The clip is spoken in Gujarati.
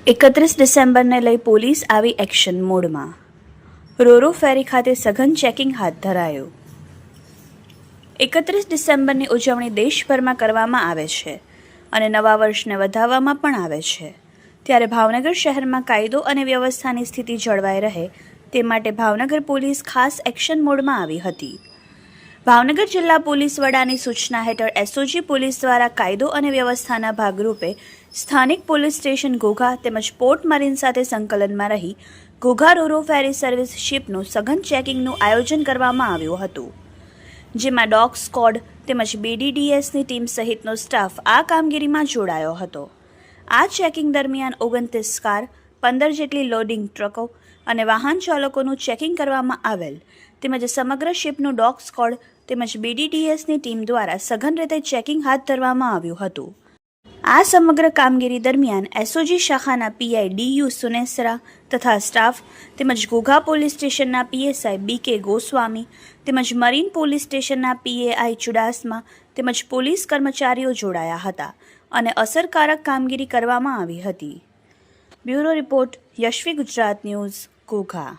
31 ડિસેમ્બરને લઈ પોલીસ આવી એક્શન મોડમાં. રોરો ફેરી ખાતે સઘન ચેકિંગ હાથ ધરાયું. 31 ડિસેમ્બરની ઉજવણી દેશભરમાં કરવામાં આવે છે અને નવા વર્ષને વધાવવામાં પણ આવે છે. ત્યારે ભાવનગર શહેરમાં કાયદો અને વ્યવસ્થાની સ્થિતિ જળવાઈ રહે તે માટે ભાવનગર પોલીસ ખાસ એક્શન મોડમાં આવી હતી. ભાવનગર જિલ્લા પોલીસ વડાની સૂચના હેઠળ એસઓજી પોલીસ દ્વારા કાયદો અને વ્યવસ્થાના ભાગરૂપે સ્થાનિક પોલીસ સ્ટેશન ઘોઘા તેમજ પોર્ટ મરીન સાથે સંકલનમાં રહી ઘોઘા રોરો ફેરી સર્વિસ શિપનું સઘન ચેકિંગનું આયોજન કરવામાં આવ્યું હતું, જેમાં ડોગ સ્ક્વોડ તેમજ BDDSની ટીમ સહિતનો સ્ટાફ આ કામગીરીમાં જોડાયો હતો. આ ચેકિંગ દરમિયાન 29 કાર, 15 જેટલી લોડિંગ ટ્રકો અને વાહન ચાલકોનું ચેકિંગ કરવામાં આવેલ તેમજ સમગ્ર શિપનું ડોગ સ્ક્વોડ તેમજ BDDSની ટીમ દ્વારા સઘન રીતે ચેકિંગ હાથ ધરવામાં આવ્યું હતું. આ સમગ્ર કામગીરી દરમિયાન એસઓજી શાખાના PI DU સુનેસરા તથા સ્ટાફ તેમજ ઘોઘા પોલીસ સ્ટેશનના PSI BK ગોસ્વામી તેમજ મરીન પોલીસ સ્ટેશનના PAI ચુડાસમા તેમજ પોલીસ કર્મચારીઓ જોડાયા હતા અને અસરકારક કામગીરી કરવામાં આવી હતી. Bureau report, Yashvi Gujarat news, Ghogha.